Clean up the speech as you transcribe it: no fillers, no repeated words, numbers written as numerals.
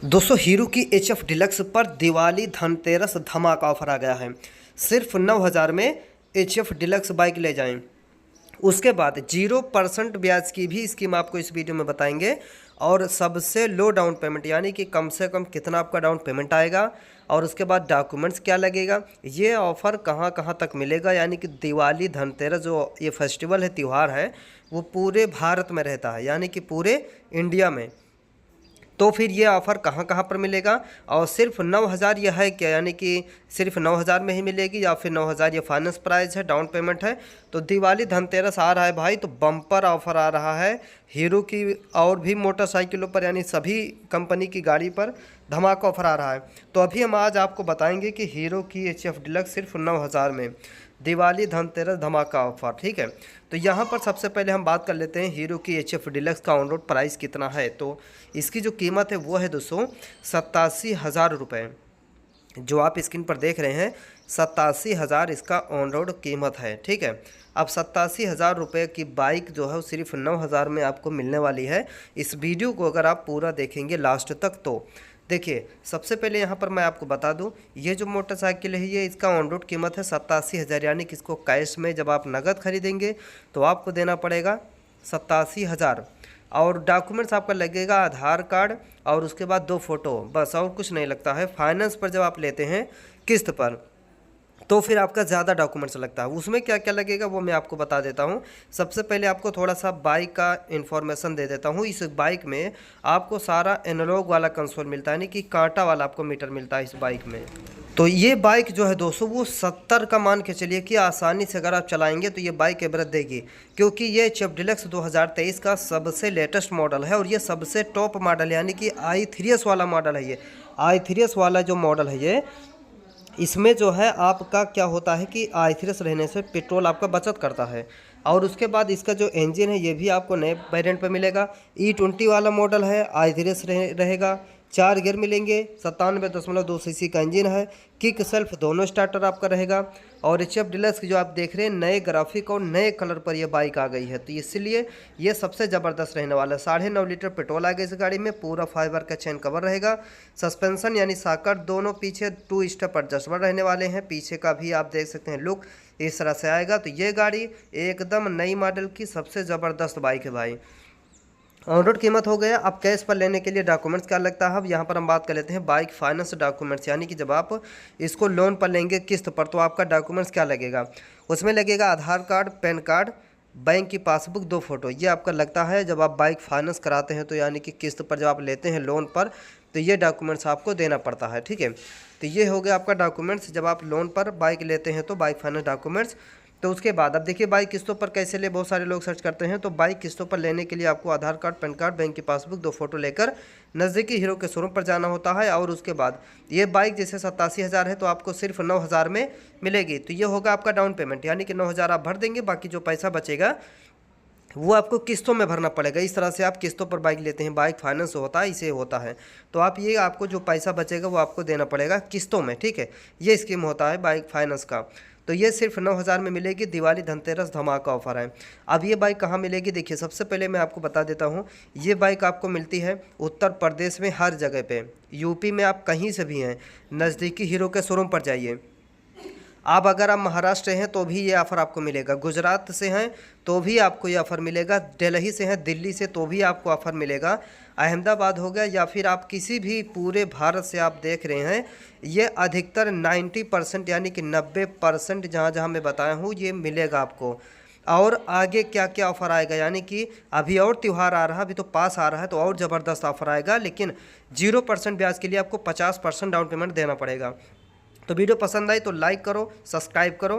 दोस्तों हीरो की HF deluxe पर दिवाली धनतेरस धमाका ऑफर आ गया है। सिर्फ 9,000 में HF डिलक्स बाइक ले जाएं। उसके बाद 0% ब्याज की भी स्कीम आपको इस वीडियो में बताएंगे और सबसे लो डाउन पेमेंट यानी कि कम से कम कितना आपका डाउन पेमेंट आएगा और उसके बाद डॉक्यूमेंट्स क्या लगेगा, ये ऑफ़र कहाँ कहाँ तक मिलेगा। यानी कि दिवाली धनतेरस जो ये फेस्टिवल है, त्यौहार है, वो पूरे भारत में रहता है यानी कि पूरे इंडिया में। तो फिर ये ऑफ़र कहाँ कहाँ पर मिलेगा और सिर्फ 9,000 यह है क्या, यानी कि सिर्फ 9,000 में ही मिलेगी या फिर 9,000 ये फाइनेंस प्राइस है, डाउन पेमेंट है। तो दिवाली धनतेरस आ रहा है भाई, तो बम्पर ऑफ़र आ रहा है हीरो की और भी मोटरसाइकिलों पर, यानी सभी कंपनी की गाड़ी पर धमाका ऑफ़र आ रहा है। तो अभी हम आज आपको बताएंगे कि हीरो की HF डिलक्स सिर्फ 9,000 में दिवाली धनतेरस धमाका ऑफर, ठीक है। तो यहाँ पर सबसे पहले हम बात कर लेते हैं हीरो की HF डिलक्स का ऑन रोड प्राइस कितना है। तो इसकी जो कीमत है वो है दोस्तों 87,000 रुपये। जो आप स्क्रीन पर देख रहे हैं 87,000 इसका ऑन रोड कीमत है, ठीक है। अब 87,000 रुपये की बाइक जो है वो सिर्फ 9,000 में आपको मिलने वाली है। इस वीडियो को अगर आप पूरा देखेंगे लास्ट तक तो देखिए, सबसे पहले यहाँ पर मैं आपको बता दूँ, ये जो मोटरसाइकिल है ये इसका ऑन रोड कीमत है 87,000, यानी कि इसको कैश में जब आप नगद खरीदेंगे तो आपको देना पड़ेगा 87,000 और डॉक्यूमेंट्स आपका लगेगा आधार कार्ड और उसके बाद 2 फोटो, बस और कुछ नहीं लगता है। फाइनेंस पर जब आप लेते हैं किस्त पर तो फिर आपका ज़्यादा डॉक्यूमेंट्स लगता है। उसमें क्या क्या लगेगा वो मैं आपको बता देता हूँ। सबसे पहले आपको थोड़ा सा बाइक का इन्फॉर्मेशन दे देता हूँ। इस बाइक में आपको सारा एनालॉग वाला कंसोल मिलता है, यानी कि कांटा वाला आपको मीटर मिलता है इस बाइक में। तो ये बाइक जो है दोस्तों वो 70 का मान के चलिए कि आसानी से अगर आप चलाएंगे तो ये बाइक एवरेज देगी, क्योंकि ये HF डिलक्स 2023 का सबसे लेटेस्ट मॉडल है और ये सबसे टॉप मॉडल यानी कि i3s वाला मॉडल है। ये i3s वाला जो मॉडल है ये, इसमें जो है आपका क्या होता है कि i3s रहने से पेट्रोल आपका बचत करता है। और उसके बाद इसका जो इंजन है ये भी आपको नए वेरिएंट पे मिलेगा। E20 वाला मॉडल है, i3s रहेगा, 4 गियर मिलेंगे, 97.2 सीसी का इंजन है, किक सेल्फ दोनों स्टार्टर आपका रहेगा। और HF डिलक्स की जो आप देख रहे हैं नए ग्राफिक और नए कलर पर यह बाइक आ गई है, तो इसलिए ये सबसे ज़बरदस्त रहने वाला है। 9.5 लीटर पेट्रोल आ गया इस गाड़ी में, पूरा फाइबर का चेन कवर रहेगा, सस्पेंशन यानी साकर दोनों पीछे 2 स्टेप एडजस्टमेंट रहने वाले हैं। पीछे का भी आप देख सकते हैं लुक इस तरह से आएगा। तो ये गाड़ी एकदम नई मॉडल की सबसे ज़बरदस्त बाइक है भाई। ऑन रोड कीमत हो गया। अब कैश पर लेने के लिए डॉक्यूमेंट्स क्या लगता है, अब यहाँ पर हम बात कर लेते हैं बाइक फाइनेंस डॉक्यूमेंट्स, यानी कि जब आप इसको लोन पर लेंगे किस्त पर तो आपका डॉक्यूमेंट्स क्या लगेगा। उसमें लगेगा आधार कार्ड, पैन कार्ड, बैंक की पासबुक, 2 फोटो, ये आपका लगता है जब आप बाइक फाइनेंस कराते हैं। तो यानी कि किस्त पर जब आप लेते हैं लोन पर तो ये डॉक्यूमेंट्स आपको देना पड़ता है, ठीक है। तो ये हो गया आपका डॉक्यूमेंट्स जब आप लोन पर बाइक लेते हैं तो बाइक फाइनेंस डॉक्यूमेंट्स। तो उसके बाद अब देखिए बाइक किस्तों पर कैसे ले, बहुत सारे लोग सर्च करते हैं। तो बाइक किस्तों पर लेने के लिए आपको आधार कार्ड, पैन कार्ड, बैंक की पासबुक, 2 फोटो लेकर नज़दीकी हीरो के शोरूम पर जाना होता है। और उसके बाद ये बाइक जैसे 87,000 है तो आपको सिर्फ 9,000 में मिलेगी। तो ये होगा आपका डाउन पेमेंट, यानी कि 9,000 आप भर देंगे, बाकी जो पैसा बचेगा वो आपको किस्तों में भरना पड़ेगा। इस तरह से आप किस्तों पर बाइक लेते हैं, बाइक फाइनेंस होता है, इसे होता है। तो आप ये आपको जो पैसा बचेगा वो आपको देना पड़ेगा किस्तों में, ठीक है। ये स्कीम होता है बाइक फाइनेंस का। तो ये सिर्फ 9,000 में मिलेगी। दिवाली धनतेरस धमाका ऑफर है। अब ये बाइक कहाँ मिलेगी, देखिए सबसे पहले मैं आपको बता देता हूँ। ये बाइक आपको मिलती है उत्तर प्रदेश में हर जगह पे, यूपी में आप कहीं से भी हैं, नज़दीकी हीरो के शोरूम पर जाइए। अब अगर आप महाराष्ट्र हैं तो भी ये ऑफ़र आपको मिलेगा, गुजरात से हैं तो भी आपको ये ऑफ़र मिलेगा, दिल्ली से हैं, दिल्ली से तो भी आपको ऑफ़र मिलेगा, अहमदाबाद हो गया या फिर आप किसी भी पूरे भारत से आप देख रहे हैं, ये अधिकतर 90% यानी कि 90% जहाँ जहाँ मैं बताया हूँ ये मिलेगा आपको। और आगे क्या क्या ऑफ़र आएगा, यानी कि अभी और त्यौहार आ रहा है, अभी तो पास आ रहा है तो और ज़बरदस्त ऑफ़र आएगा, लेकिन 0% ब्याज के लिए आपको 50% डाउन पेमेंट देना पड़ेगा। तो वीडियो पसंद आई तो लाइक करो, सब्सक्राइब करो।